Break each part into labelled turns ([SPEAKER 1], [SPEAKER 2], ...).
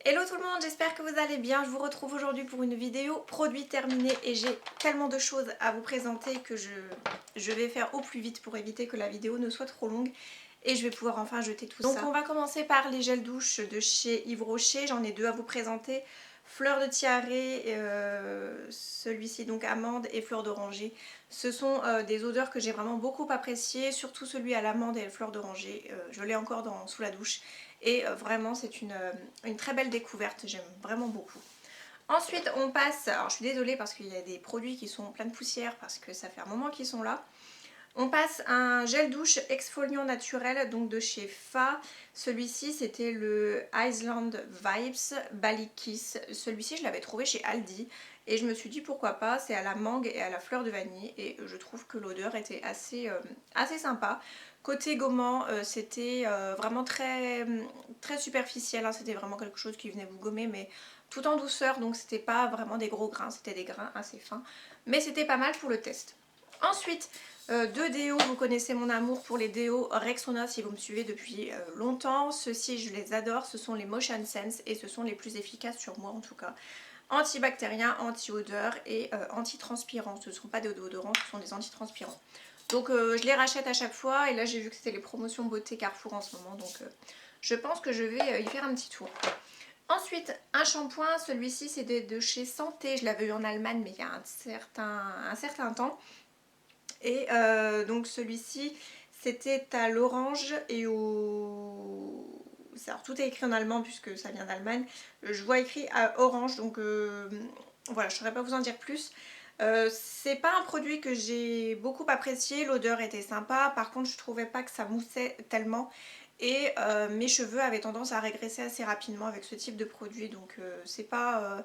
[SPEAKER 1] Hello tout le monde, j'espère que vous allez bien. Je vous retrouve aujourd'hui pour une vidéo produit terminé et j'ai tellement de choses à vous présenter que je vais faire au plus vite pour éviter que la vidéo ne soit trop longue et je vais pouvoir enfin jeter tout ça. Donc on va commencer par les gels douche de chez Yves Rocher, j'en ai deux à vous présenter. Fleur de tiare, celui-ci donc amande et fleur d'oranger. Ce sont des odeurs que j'ai vraiment beaucoup appréciées, surtout celui à l'amande et la fleur d'oranger. Je l'ai encore sous la douche et vraiment c'est une très belle découverte, j'aime vraiment beaucoup. Ensuite on passe, alors je suis désolée parce qu'il y a des produits qui sont pleins de poussière parce que ça fait un moment qu'ils sont là. On passe un gel douche exfoliant naturel donc de chez Fa. Celui-ci c'était le Island Vibes Bali Kiss. Celui-ci je l'avais trouvé chez Aldi et je me suis dit pourquoi pas, c'est à la mangue et à la fleur de vanille et je trouve que l'odeur était assez sympa. Côté gommant c'était vraiment très superficiel, hein. C'était vraiment quelque chose qui venait vous gommer mais tout en douceur, donc c'était pas vraiment des gros grains, c'était des grains assez fins mais c'était pas mal pour le test. Ensuite, deux déos, vous connaissez mon amour pour les déos Rexona si vous me suivez depuis longtemps. Ceux-ci je les adore, ce sont les Motion Sense et ce sont les plus efficaces sur moi en tout cas. Antibactériens, anti-odeur et anti-transpirants. Ce ne sont pas des déodorants, ce sont des antitranspirants. Donc je les rachète à chaque fois et là j'ai vu que c'était les promotions beauté Carrefour en ce moment, donc je pense que je vais y faire un petit tour. Ensuite, un shampoing, celui-ci c'est de chez Santé, je l'avais eu en Allemagne mais il y a un certain temps. Et donc celui-ci c'était à l'orange et au... Alors tout est écrit en allemand puisque ça vient d'Allemagne. Je vois écrit à orange donc voilà, je ne saurais pas vous en dire plus. C'est pas un produit que j'ai beaucoup apprécié, l'odeur était sympa, par contre je trouvais pas que ça moussait tellement et mes cheveux avaient tendance à régresser assez rapidement avec ce type de produit, donc c'est pas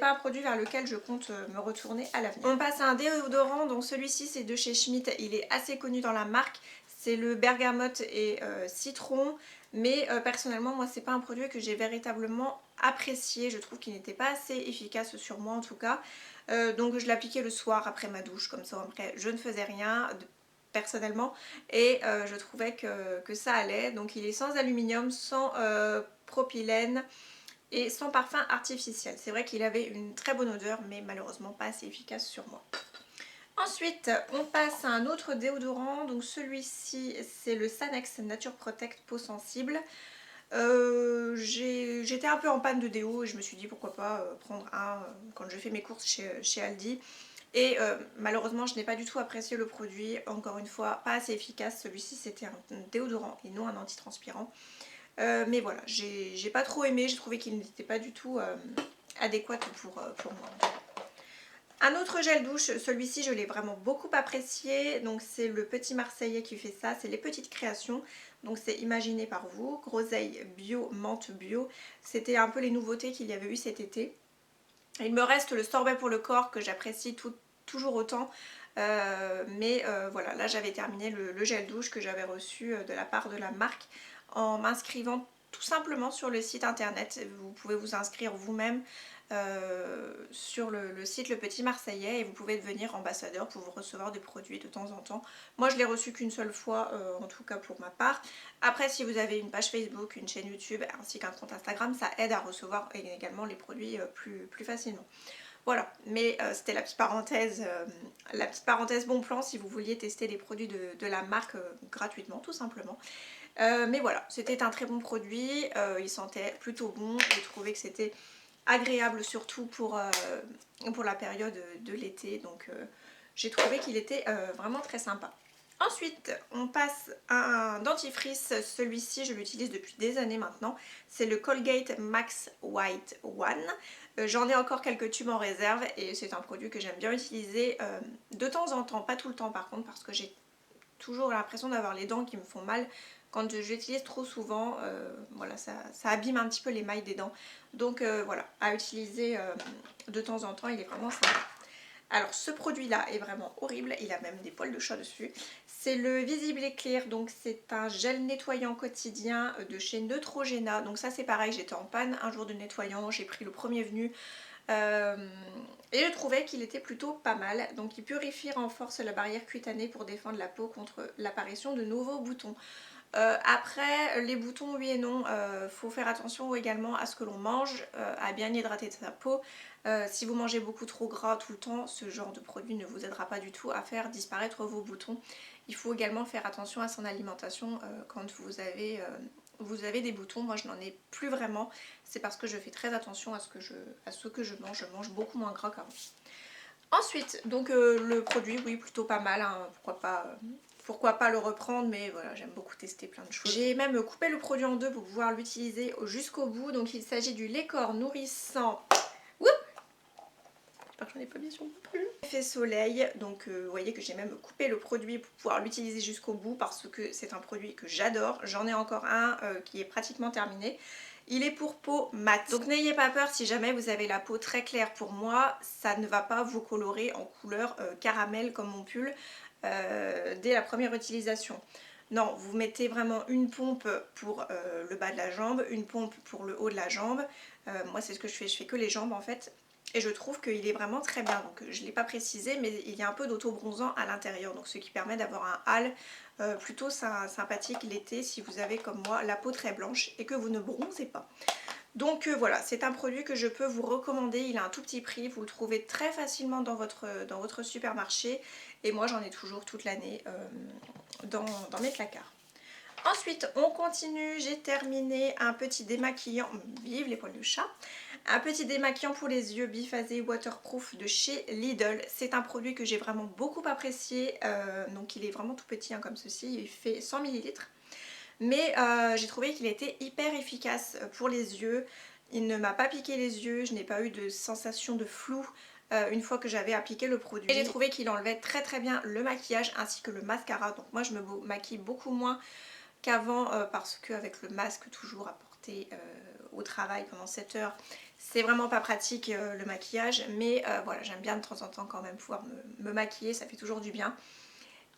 [SPEAKER 1] un produit vers lequel je compte me retourner à l'avenir. On passe à un déodorant, donc celui-ci c'est de chez Schmitt, il est assez connu dans la marque, c'est le bergamote et citron, mais personnellement moi c'est pas un produit que j'ai véritablement apprécié, je trouve qu'il n'était pas assez efficace sur moi en tout cas. Donc je l'appliquais le soir après ma douche, comme ça après je ne faisais rien personnellement et je trouvais que ça allait. Donc il est sans aluminium, sans propylène et sans parfum artificiel. C'est vrai qu'il avait une très bonne odeur mais malheureusement pas assez efficace sur moi. Ensuite on passe à un autre déodorant, donc celui-ci c'est le Sanex Nature Protect peau sensible. J'étais un peu en panne de déo et je me suis dit pourquoi pas prendre un quand je fais mes courses chez Aldi. Et malheureusement je n'ai pas du tout apprécié le produit, encore une fois pas assez efficace, celui-ci c'était un déodorant et non un antitranspirant. Mais voilà, j'ai pas trop aimé, j'ai trouvé qu'il n'était pas du tout adéquat pour moi. Un autre gel douche, celui-ci je l'ai vraiment beaucoup apprécié, donc c'est le Petit Marseillais qui fait ça, c'est les petites créations, donc c'est imaginé par vous, groseille bio, menthe bio, c'était un peu les nouveautés qu'il y avait eu cet été. Il me reste le sorbet pour le corps que j'apprécie toujours autant, mais voilà, là j'avais terminé le gel douche que j'avais reçu de la part de la marque en m'inscrivant tout simplement sur le site internet. Vous pouvez vous inscrire vous-même sur le site Le Petit Marseillais et vous pouvez devenir ambassadeur pour vous recevoir des produits de temps en temps. Moi je l'ai reçu qu'une seule fois, en tout cas pour ma part. Après si vous avez une page Facebook, une chaîne YouTube ainsi qu'un compte Instagram, ça aide à recevoir également les produits plus facilement. Voilà, mais c'était la petite parenthèse bon plan si vous vouliez tester les produits de la marque gratuitement tout simplement. Mais voilà, c'était un très bon produit, il sentait plutôt bon, j'ai trouvé que c'était agréable surtout pour la période de l'été, donc j'ai trouvé qu'il était vraiment très sympa. Ensuite, on passe à un dentifrice, celui-ci je l'utilise depuis des années maintenant, c'est le Colgate Max White One. J'en ai encore quelques tubes en réserve et c'est un produit que j'aime bien utiliser de temps en temps, pas tout le temps par contre parce que j'ai toujours l'impression d'avoir les dents qui me font mal quand je l'utilise trop souvent. Voilà, ça abîme un petit peu les mailles des dents, donc voilà, à utiliser de temps en temps, il est vraiment sympa. Alors ce produit là est vraiment horrible, il a même des poils de chat dessus. C'est le Visible et Clear, donc c'est un gel nettoyant quotidien de chez Neutrogena. Donc ça c'est pareil, j'étais en panne un jour de nettoyant, j'ai pris le premier venu. Et je trouvais qu'il était plutôt pas mal. Donc il purifie, renforce la barrière cutanée pour défendre la peau contre l'apparition de nouveaux boutons. Après les boutons oui et non, faut faire attention également à ce que l'on mange, à bien hydrater sa peau. Si vous mangez beaucoup trop gras tout le temps, ce genre de produit ne vous aidera pas du tout à faire disparaître vos boutons. Il faut également faire attention à son alimentation quand vous avez des boutons. Moi je n'en ai plus vraiment, c'est parce que je fais très attention à ce que je mange. Je mange beaucoup moins gras qu'avant. Ensuite, donc le produit, oui, plutôt pas mal, hein, pourquoi pas le reprendre, mais voilà, j'aime beaucoup tester plein de choses. J'ai même coupé le produit en deux pour pouvoir l'utiliser jusqu'au bout. Donc il s'agit du lait corps nourrissant. Oups, j'espère que j'en ai pas mis sur non plus. Effet soleil, donc vous voyez que j'ai même coupé le produit pour pouvoir l'utiliser jusqu'au bout parce que c'est un produit que j'adore. J'en ai encore un qui est pratiquement terminé. Il est pour peau mate. Donc n'ayez pas peur si jamais vous avez la peau très claire. Pour moi, ça ne va pas vous colorer en couleur caramel comme mon pull dès la première utilisation. Non, vous mettez vraiment une pompe pour le bas de la jambe, une pompe pour le haut de la jambe. Moi c'est ce que je fais que les jambes en fait. Et je trouve qu'il est vraiment très bien, donc je ne l'ai pas précisé, mais il y a un peu d'auto-bronzant à l'intérieur, donc ce qui permet d'avoir un hâle plutôt sympathique l'été si vous avez comme moi la peau très blanche et que vous ne bronzez pas. Donc voilà, c'est un produit que je peux vous recommander, il a un tout petit prix, vous le trouvez très facilement dans votre supermarché et moi j'en ai toujours toute l'année dans mes placards. Ensuite, on continue, j'ai terminé un petit démaquillant, vive les poils de chat, un petit démaquillant pour les yeux biphasé waterproof de chez Lidl. C'est un produit que j'ai vraiment beaucoup apprécié, donc il est vraiment tout petit hein, comme ceci, il fait 100 ml. Mais j'ai trouvé qu'il était hyper efficace pour les yeux, il ne m'a pas piqué les yeux, je n'ai pas eu de sensation de flou une fois que j'avais appliqué le produit. Et j'ai trouvé qu'il enlevait très très bien le maquillage ainsi que le mascara, donc moi je me maquille beaucoup moins qu'avant parce qu'avec le masque toujours à porter au travail pendant 7 heures, c'est vraiment pas pratique le maquillage, mais voilà, j'aime bien de temps en temps quand même pouvoir me maquiller, ça fait toujours du bien.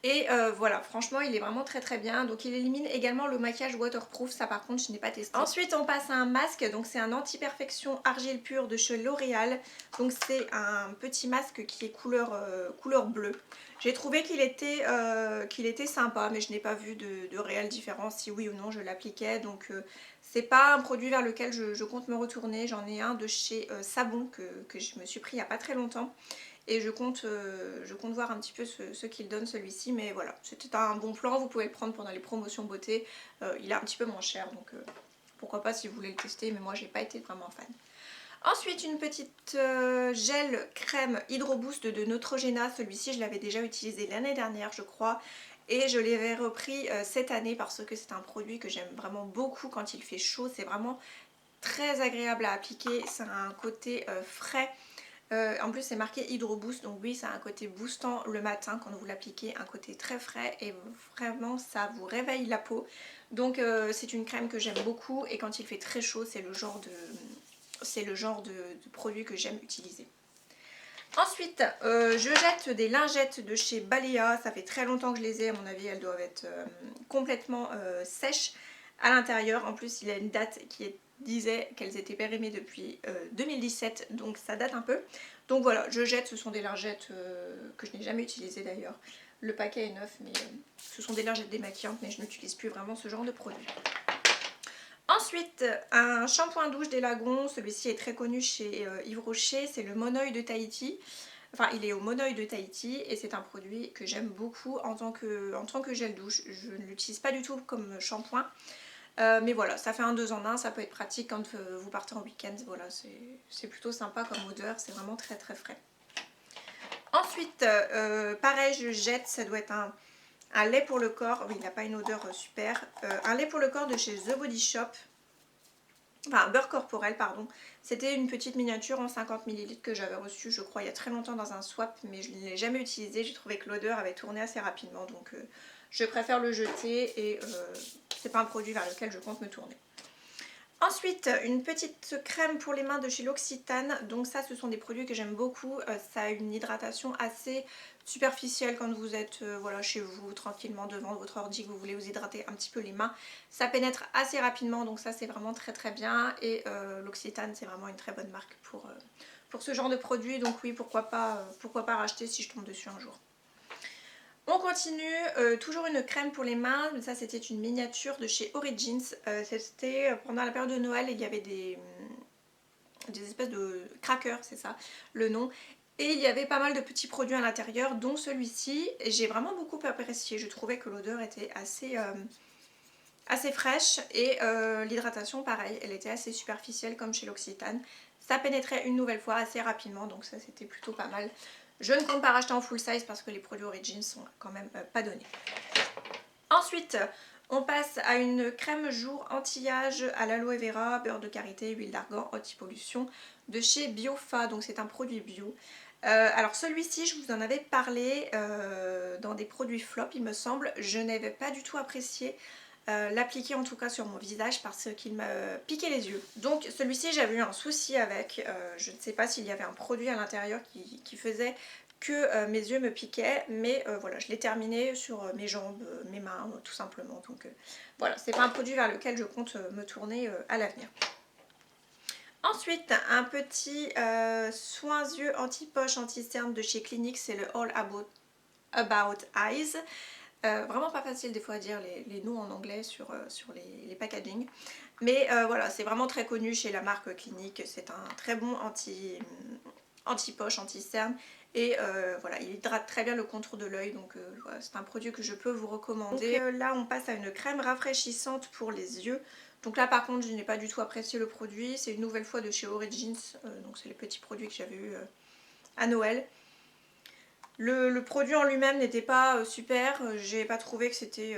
[SPEAKER 1] Et voilà, franchement il est vraiment très très bien. Donc il élimine également le maquillage waterproof, ça par contre je n'ai pas testé. Ensuite on passe à un masque, donc c'est un anti-perfection argile pure de chez L'Oréal. Donc c'est un petit masque qui est couleur bleue. J'ai trouvé qu'il était sympa, mais je n'ai pas vu de réelle différence si oui ou non je l'appliquais. Donc c'est pas un produit vers lequel je compte me retourner. J'en ai un de chez Savon que je me suis pris il n'y a pas très longtemps. Et je compte voir un petit peu ce qu'il donne celui-ci, mais voilà, c'était un bon plan, vous pouvez le prendre pendant les promotions beauté, il est un petit peu moins cher, donc pourquoi pas si vous voulez le tester, mais moi j'ai pas été vraiment fan. Ensuite une petite gel crème Hydro Boost de Neutrogena, celui-ci je l'avais déjà utilisé l'année dernière je crois, et je l'avais repris cette année parce que c'est un produit que j'aime vraiment beaucoup quand il fait chaud, c'est vraiment très agréable à appliquer, ça a un côté frais. En plus c'est marqué Hydro Boost, donc oui ça a un côté boostant le matin quand vous l'appliquez, un côté très frais et vraiment ça vous réveille la peau. Donc c'est une crème que j'aime beaucoup et quand il fait très chaud c'est le genre de produit que j'aime utiliser. Ensuite je jette des lingettes de chez Balea, ça fait très longtemps que je les ai, à mon avis elles doivent être complètement sèches à l'intérieur. En plus il y a une date qui disait qu'elles étaient périmées depuis 2017, donc ça date un peu. Donc voilà, je jette, ce sont des lingettes que je n'ai jamais utilisées d'ailleurs. Le paquet est neuf, mais ce sont des lingettes démaquillantes, mais je n'utilise plus vraiment ce genre de produit. Ensuite, un shampoing douche des Lagons, celui-ci est très connu chez Yves Rocher, c'est le Monoeil de Tahiti. Enfin, il est au Monoeil de Tahiti et c'est un produit que j'aime beaucoup en tant que gel douche. Je ne l'utilise pas du tout comme shampoing. Mais voilà, ça fait un 2 en 1, ça peut être pratique quand vous partez en week-end, voilà, c'est plutôt sympa comme odeur, c'est vraiment très très frais. Ensuite, pareil, je jette, ça doit être un lait pour le corps, oui, il n'a pas une odeur super, un lait pour le corps de chez The Body Shop, enfin un beurre corporel pardon, c'était une petite miniature en 50 ml que j'avais reçue je crois il y a très longtemps dans un swap, mais je ne l'ai jamais utilisé, j'ai trouvé que l'odeur avait tourné assez rapidement, donc je préfère le jeter et c'est pas un produit vers lequel je compte me tourner. Ensuite, une petite crème pour les mains de chez L'Occitane. Donc ça, ce sont des produits que j'aime beaucoup. Ça a une hydratation assez superficielle quand vous êtes voilà, chez vous, tranquillement devant votre ordi, que vous voulez vous hydrater un petit peu les mains. Ça pénètre assez rapidement, donc ça c'est vraiment très très bien. Et L'Occitane, c'est vraiment une très bonne marque pour ce genre de produit. Donc oui, pourquoi pas racheter si je tombe dessus un jour. On continue, toujours une crème pour les mains, ça c'était une miniature de chez Origins, c'était pendant la période de Noël et il y avait des espèces de crackers, c'est ça le nom. Et il y avait pas mal de petits produits à l'intérieur, dont celui-ci. J'ai vraiment beaucoup apprécié, je trouvais que l'odeur était assez fraîche et l'hydratation pareil, elle était assez superficielle comme chez l'Occitane. Ça pénétrait une nouvelle fois assez rapidement, donc ça c'était plutôt pas mal. Je ne compte pas racheter en full size parce que les produits Origins sont quand même pas donnés. Ensuite, on passe à une crème jour anti-âge à l'aloe vera, beurre de karité, huile d'argan, anti-pollution de chez Biofa, donc c'est un produit bio. Alors celui-ci, je vous en avais parlé dans des produits flop, il me semble. Je n'avais pas du tout apprécié l'appliquer en tout cas sur mon visage parce qu'il m'a piqué les yeux. Donc celui-ci, j'avais eu un souci avec, je ne sais pas s'il y avait un produit à l'intérieur qui faisait que mes yeux me piquaient, mais voilà, je l'ai terminé sur mes jambes, mes mains, tout simplement. Donc voilà, c'est pas un produit vers lequel je compte me tourner à l'avenir. Ensuite, un petit soin yeux anti-poche, anti-cerne de chez Clinique, c'est le All About Eyes. Vraiment pas facile des fois à dire les noms en anglais sur les packaging. Mais voilà, c'est vraiment très connu chez la marque Clinique. C'est un très bon anti-poche, anti-cerne. Et voilà, il hydrate très bien le contour de l'œil. Donc voilà, c'est un produit que je peux vous recommander. Donc là, on passe à une crème rafraîchissante pour les yeux. Donc là par contre je n'ai pas du tout apprécié le produit. C'est une nouvelle fois de chez Origins. Donc c'est les petits produits que j'avais eu à Noël. Le produit en lui-même n'était pas super, j'ai pas trouvé que c'était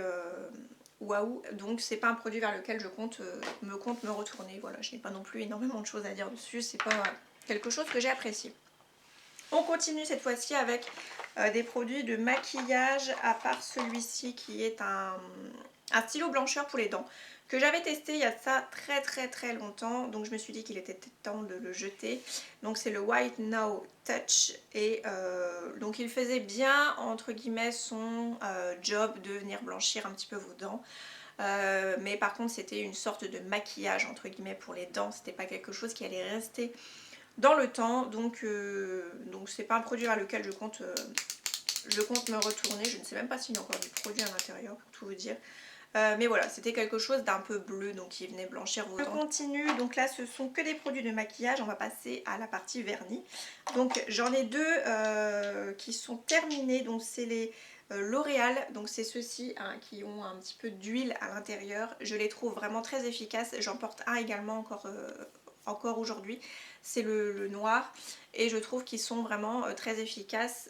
[SPEAKER 1] waouh, donc c'est pas un produit vers lequel je compte me retourner. Voilà, je n'ai pas non plus énormément de choses à dire dessus, c'est pas quelque chose que j'ai apprécié. On continue cette fois-ci avec des produits de maquillage, à part celui-ci qui est un stylo blancheur pour les dents que j'avais testé il y a ça très longtemps, donc je me suis dit qu'il était temps de le jeter. Donc c'est le White Now Touch et donc il faisait bien entre guillemets son job de venir blanchir un petit peu vos dents. Mais par contre c'était une sorte de maquillage entre guillemets pour les dents, c'était pas quelque chose qui allait rester dans le temps, donc c'est pas un produit vers lequel je compte me retourner. Je ne sais même pas s'il y a encore du produit à l'intérieur pour tout vous dire. Mais voilà, c'était quelque chose d'un peu bleu, donc qui venait blanchir vos dents. Je continue, donc là ce sont que des produits de maquillage, on va passer à la partie vernis. Donc j'en ai deux qui sont terminés, donc c'est les L'Oréal, donc c'est ceux-ci hein, qui ont un petit peu d'huile à l'intérieur. Je les trouve vraiment très efficaces, j'en porte un également encore aujourd'hui, c'est le noir, et je trouve qu'ils sont vraiment très efficaces.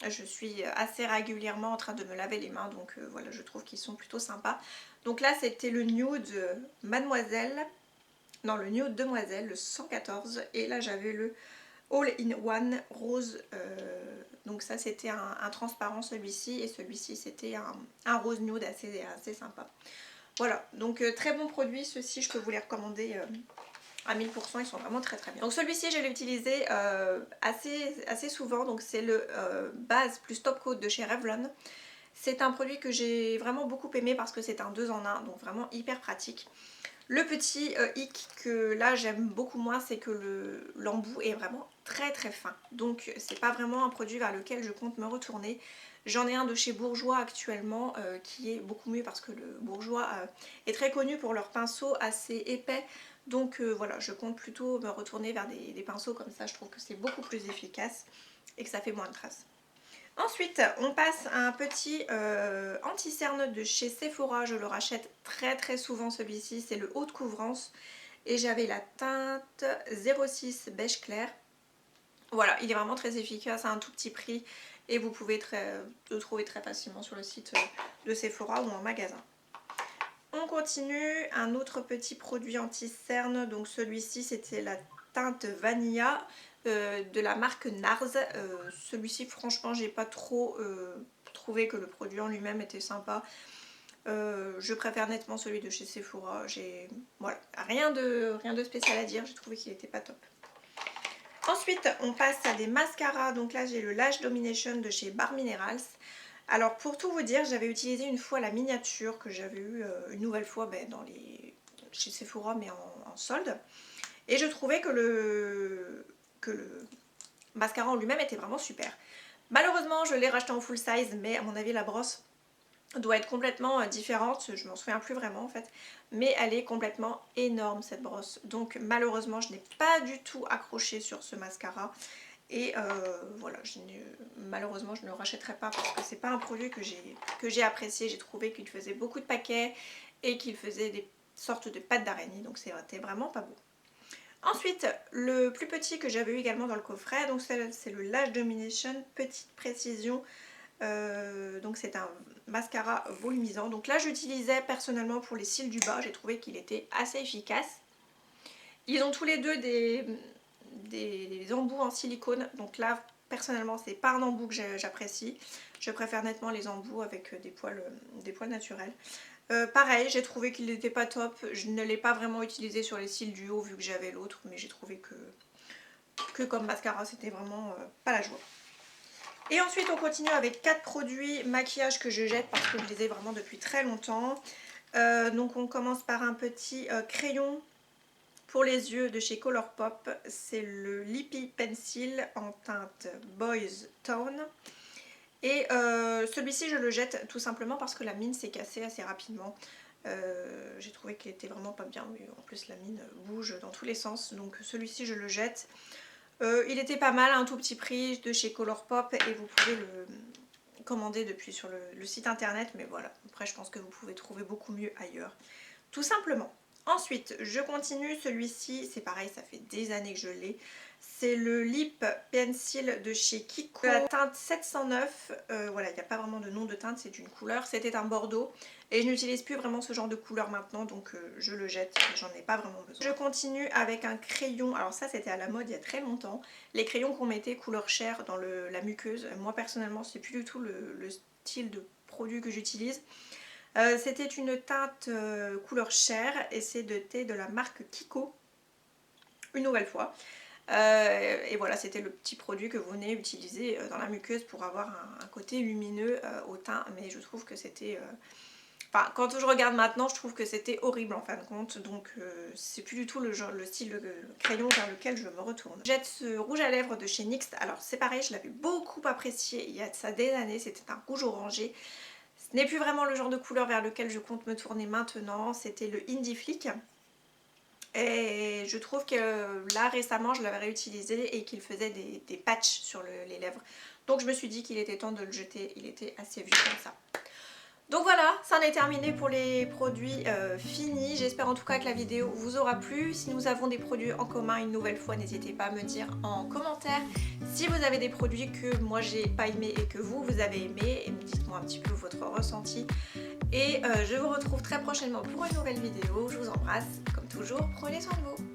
[SPEAKER 1] Je suis assez régulièrement en train de me laver les mains, donc voilà, je trouve qu'ils sont plutôt sympas. Donc là c'était le nude Mademoiselle, non le nude Demoiselle, le 114, et là j'avais le All in One rose, donc ça c'était un transparent celui-ci, et celui-ci c'était un rose nude assez sympa. Voilà, donc très bon produit, ceux-ci je peux vous les recommander à 1000%, ils sont vraiment très bien. Donc celui-ci je l'ai utilisé assez souvent, donc c'est le base plus top coat de chez Revlon. C'est un produit que j'ai vraiment beaucoup aimé parce que c'est un 2 en 1, donc vraiment hyper pratique. Le petit hic que là j'aime beaucoup moins, c'est que l'embout est vraiment très fin. Donc c'est pas vraiment un produit vers lequel je compte me retourner. J'en ai un de chez Bourjois actuellement qui est beaucoup mieux parce que le Bourjois est très connu pour leurs pinceaux assez épais. Donc voilà, je compte plutôt me retourner vers des pinceaux comme ça. Je trouve que c'est beaucoup plus efficace et que ça fait moins de traces. Ensuite, on passe à un petit anti-cerne de chez Sephora. Je le rachète très souvent celui-ci. C'est le haut de couvrance. Et j'avais la teinte 06 beige clair. Voilà, il est vraiment très efficace à un tout petit prix. Et vous pouvez le trouver très facilement sur le site de Sephora ou en magasin. On continue, un autre petit produit anti-cerne. Donc celui-ci, c'était la teinte Vanilla. De la marque Nars. Celui-ci franchement j'ai pas trop trouvé que le produit en lui-même était sympa. Je préfère nettement celui de chez Sephora. Voilà, rien de spécial à dire, j'ai trouvé qu'il était pas top. Ensuite on passe à des mascaras. Donc là j'ai le Lash Domination de chez Bare Minerals. Alors pour tout vous dire, j'avais utilisé une fois la miniature que j'avais eu une nouvelle fois chez Sephora mais en solde. Et je trouvais que le mascara en lui-même était vraiment super. Malheureusement je l'ai racheté en full size, mais à mon avis la brosse doit être complètement différente, je m'en souviens plus vraiment en fait, mais elle est complètement énorme cette brosse, donc malheureusement je n'ai pas du tout accroché sur ce mascara et voilà, malheureusement je ne le rachèterai pas parce que c'est pas un produit que j'ai apprécié. J'ai trouvé qu'il faisait beaucoup de paquets et qu'il faisait des sortes de pattes d'araignée, donc c'était vraiment pas beau. Ensuite, le plus petit que j'avais eu également dans le coffret, donc c'est le Lash Domination Petite Précision. Donc c'est un mascara volumisant. Donc là j'utilisais personnellement pour les cils du bas, j'ai trouvé qu'il était assez efficace. Ils ont tous les deux des embouts en silicone, donc là personnellement c'est pas un embout que j'apprécie. Je préfère nettement les embouts avec des poils naturels. Pareil, j'ai trouvé qu'il n'était pas top, je ne l'ai pas vraiment utilisé sur les cils du haut vu que j'avais l'autre, mais j'ai trouvé que comme mascara c'était vraiment pas la joie. Et ensuite on continue avec 4 produits maquillage que je jette parce que je les ai vraiment depuis très longtemps. Donc on commence par un petit crayon pour les yeux de chez Colourpop. C'est le Lippy Pencil en teinte Boys Tone. Et celui-ci je le jette tout simplement parce que la mine s'est cassée assez rapidement. J'ai trouvé qu'il était vraiment pas bien. En plus la mine bouge dans tous les sens, donc celui-ci je le jette. Il était pas mal à un tout petit prix de chez Colourpop et vous pouvez le commander depuis sur le site internet, mais voilà, après je pense que vous pouvez trouver beaucoup mieux ailleurs, tout simplement. Ensuite je continue, celui-ci c'est pareil, ça fait des années que je l'ai, c'est le Lip Pencil de chez Kiko, la teinte 709, voilà, il n'y a pas vraiment de nom de teinte, c'est une couleur, c'était un bordeaux et je n'utilise plus vraiment ce genre de couleur maintenant, donc je le jette, j'en ai pas vraiment besoin. Je continue avec un crayon, alors ça c'était à la mode il y a très longtemps, les crayons qu'on mettait couleur chair dans la muqueuse. Moi personnellement c'est plus du tout le style de produit que j'utilise. C'était une teinte couleur chair et c'est de la marque Kiko, une nouvelle fois. Et voilà, c'était le petit produit que vous venez utiliser dans la muqueuse pour avoir un côté lumineux au teint, mais je trouve que c'était... Enfin, quand je regarde maintenant, je trouve que c'était horrible en fin de compte, donc c'est plus du tout le style de crayon vers lequel je me retourne. Je jette ce rouge à lèvres de chez NYX, alors c'est pareil, je l'avais beaucoup apprécié il y a de ça des années, c'était un rouge orangé. Ce n'est plus vraiment le genre de couleur vers lequel je compte me tourner maintenant, c'était le Indie Flick. Et je trouve que là récemment je l'avais réutilisé et qu'il faisait des patchs sur les lèvres. Donc je me suis dit qu'il était temps de le jeter, il était assez vieux comme ça. Donc voilà, ça en est terminé pour les produits finis. J'espère en tout cas que la vidéo vous aura plu. Si nous avons des produits en commun une nouvelle fois, n'hésitez pas à me dire en commentaire. Si vous avez des produits que moi j'ai pas aimé et que vous avez aimé, et dites-moi un petit peu votre ressenti. Et je vous retrouve très prochainement pour une nouvelle vidéo. Je vous embrasse, comme toujours, prenez soin de vous.